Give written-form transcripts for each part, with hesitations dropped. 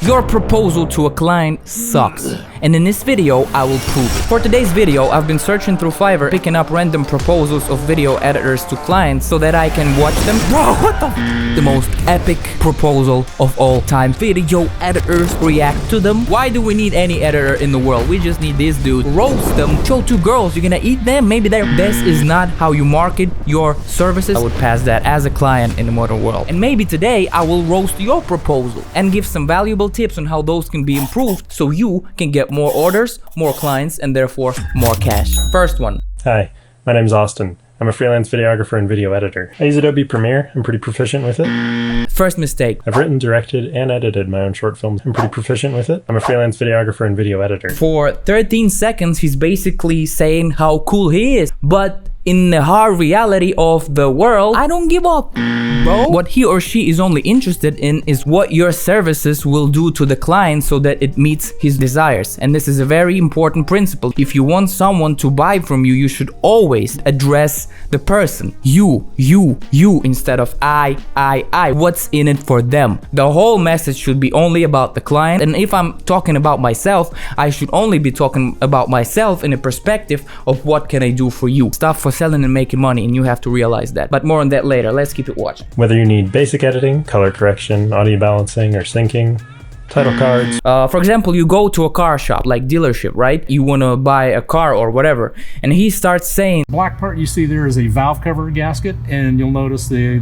Your proposal to a client sucks. And in this video, I will prove it. For today's video, I've been searching through Fiverr, picking up random proposals of video editors to clients so that I can watch them. Bro, what the most epic proposal of all time. Video editors react to them. Why do we need any editor in the world? We just need this dude. Roast them. Show two girls, you're gonna eat them? Maybe they're... This is not how you market your services. I would pass that as a client in the modern world. And maybe today, I will roast your proposal and give some valuable tips on how those can be improved so you can get more orders, more clients, and therefore more cash. First one. Hi, my name's Austin. I'm a freelance videographer and video editor. I use Adobe Premiere. I'm pretty proficient with it. First mistake. I've written, directed, and edited my own short films. I'm pretty proficient with it. I'm a freelance videographer and video editor. For 13 seconds, he's basically saying how cool he is, but in the hard reality of the world, I don't give up, bro. What he or she is only interested in is what your services will do to the client so that it meets his desires. And this is a very important principle. If you want someone to buy from you, you should always address the person. You, instead of I. What's in it for them? The whole message should be only about the client. And if I'm talking about myself, I should only be talking about myself in a perspective of what can I do for you. Stuff for selling and making money, and you have to realize that. But more on that later. Let's keep it watching. Whether you need basic editing, color correction, audio balancing, or syncing, title cards. For example, you go to a car shop, like dealership, right? You want to buy a car or whatever, and he starts saying, black part you see there is a valve cover gasket, and you'll notice the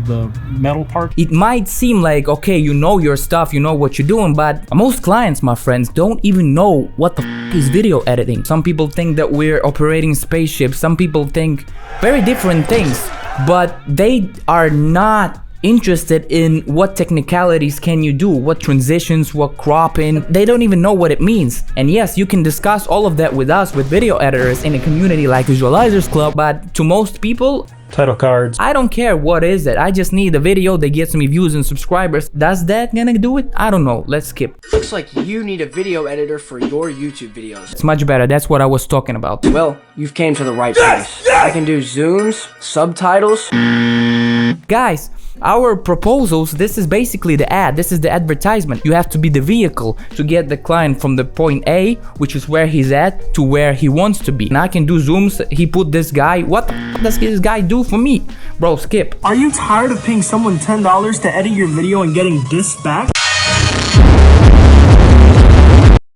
metal part. It might seem like, okay, you know your stuff, you know what you're doing, but most clients, my friends, don't even know what the f is video editing. Some people think that we're operating spaceships. Some people think very different things, but they are not interested in what technicalities can you do, what transitions, what cropping. They don't even know what it means. And yes, you can discuss all of that with us, with video editors in a community like Visualizers Club, but to most people, title cards. I don't care what is it. I just need a video that gets me views and subscribers. Does that gonna do it? I don't know. Let's skip. Looks like you need a video editor for your YouTube videos. It's much better. That's what I was talking about. Well, you've came to the right place. I can do zooms, subtitles. Guys, our proposals, this is basically the ad. This is the advertisement. You have to be the vehicle to get the client from the point A, which is where he's at, to where he wants to be. And I can do zooms. He put this guy. What the f does this guy do for me? Bro, skip. Are you tired of paying someone $10 to edit your video and getting this back?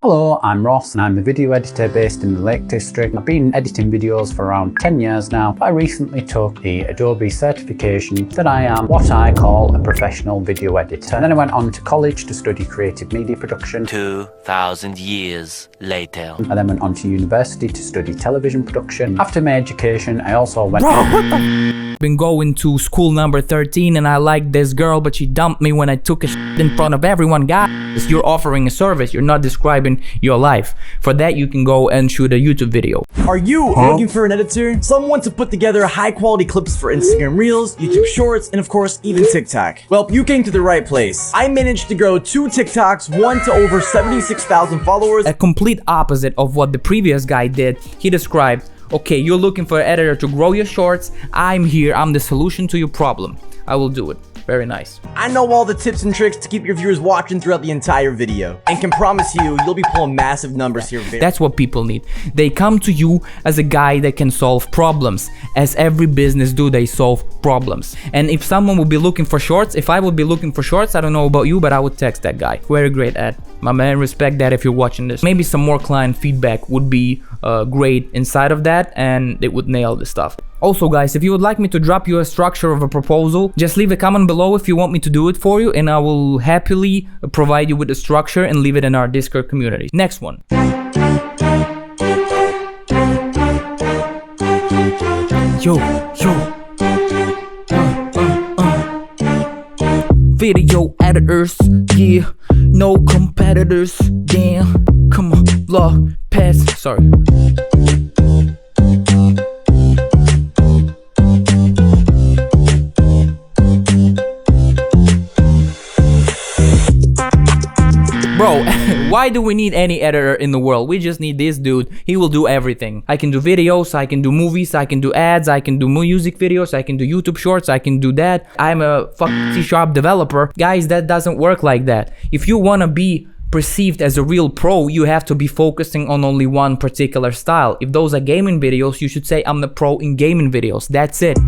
Hello, I'm Ross and I'm a video editor based in the Lake District. I've been editing videos for around 10 years now. I recently took the Adobe certification that I am what I call a professional video editor. And then I went on to college to study creative media production. 2,000 years later. I then went on to university to study television production. After my education, I also went... Bro, what the been going to school number 13 and I liked this girl, but she dumped me when I took a shit in front of everyone. Guys, you're offering a service. You're not describing your life. For that, you can go and shoot a YouTube video. Are you looking for an editor? Someone to put together high quality clips for Instagram Reels, YouTube Shorts, and of course, even TikTok? Well, you came to the right place. I managed to grow 2 TikToks, one to over 76,000 followers. A complete opposite of what the previous guy did. He described, okay, you're looking for an editor to grow your shorts. I'm here. I'm the solution to your problem. I will do it. Very nice. I know all the tips and tricks to keep your viewers watching throughout the entire video, and can promise you'll be pulling massive numbers here. That's what people need. They come to you as a guy that can solve problems. As every business do, they solve problems. And if someone would be looking for shorts, if I would be looking for shorts, I don't know about you, but I would text that guy. Very great ad. My man, respect that if you're watching this. Maybe some more client feedback would be great inside of that, and it would nail the stuff. Also guys, if you would like me to drop you a structure of a proposal, just leave a comment below if you want me to do it for you, and I will happily provide you with the structure and leave it in our Discord community. Next one. Yo. Video editors, yeah, no competitors, damn, come on, vlog, pass, sorry. Bro, why do we need any editor in the world? We just need this dude. He will do everything. I can do videos, I can do movies, I can do ads, I can do music videos, I can do YouTube shorts, I can do that. I'm a fucking C# developer. Guys, that doesn't work like that. If you wanna be perceived as a real pro, you have to be focusing on only one particular style. If those are gaming videos, you should say I'm the pro in gaming videos. That's it.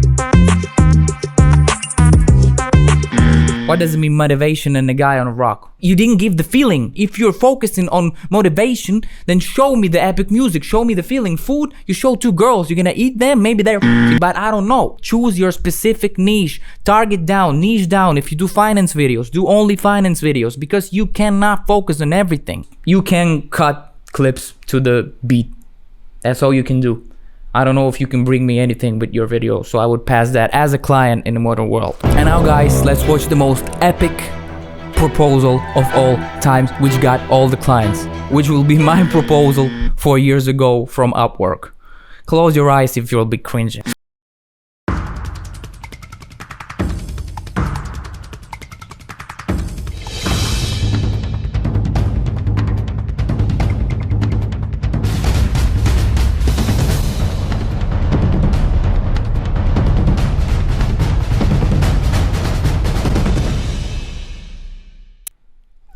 What does it mean motivation and a guy on a rock? You didn't give the feeling. If you're focusing on motivation, then show me the epic music, show me the feeling. Food, you show two girls, you're gonna eat them, maybe they're but I don't know. Choose your specific niche, target down, niche down. If you do finance videos, do only finance videos, because you cannot focus on everything. You can cut clips to the beat. That's all you can do. I don't know if you can bring me anything with your video, so I would pass that as a client in the modern world. And now guys, let's watch the most epic proposal of all times, which got all the clients, which will be my proposal 4 years ago from Upwork. Close your eyes if you'll be cringing.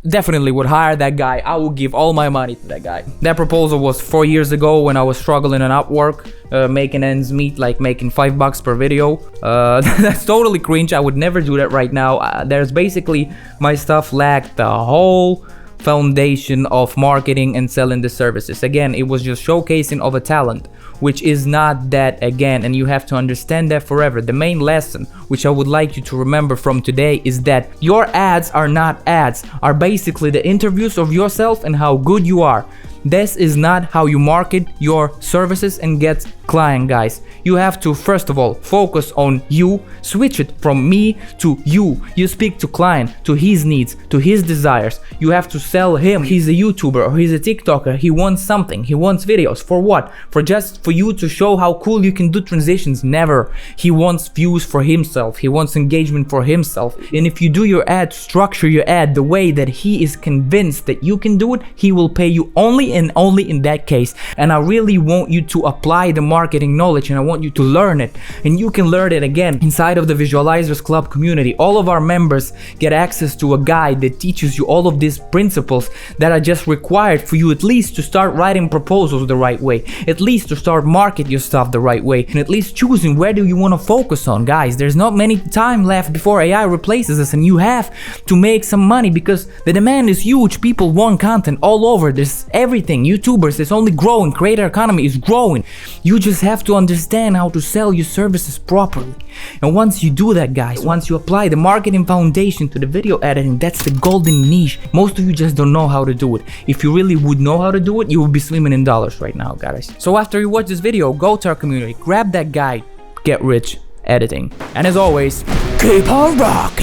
Definitely would hire that guy. I would give all my money to that guy. That proposal was 4 years ago when I was struggling on Upwork, making ends meet, like making $5 per video. That's totally cringe. I would never do that right now. There's basically, my stuff lacked the whole foundation of marketing and selling the services. Again, it was just showcasing of a talent, which is not that again, and you have to understand that forever. The main lesson, which I would like you to remember from today, is that your ads are not ads, are basically the interviews of yourself and how good you are. This is not how you market your services and get client, guys. You have to first of all focus on you, switch it from me to you. You speak to client, to his needs, to his desires. You have to sell him. He's a YouTuber or he's a TikToker. He wants something. He wants videos. For what? For just for you to show how cool you can do transitions? Never. He wants views for himself. He wants engagement for himself. And if you do your ad, structure your ad the way that he is convinced that you can do it, he will pay you only and only in that case. And I really want you to apply the marketing knowledge, and I want you to learn it. And you can learn it again inside of the Visualizers Club community. All of our members get access to a guide that teaches you all of these principles that are just required for you at least to start writing proposals the right way, at least to start market your stuff the right way, and at least choosing where do you want to focus on. Guys, there's not many time left before AI replaces us, and you have to make some money because the demand is huge. People want content all over. There's everything. YouTubers is only growing. Creator economy is growing. You just have to understand how to sell your services properly. And once you do that, guys, once you apply the marketing foundation to the video editing, that's the golden niche. Most of you just don't know how to do it. If you really would know how to do it, you would be swimming in dollars right now, guys. So after you watch this video, go to our community, grab that guide, get rich editing. And as always, keep on rocking.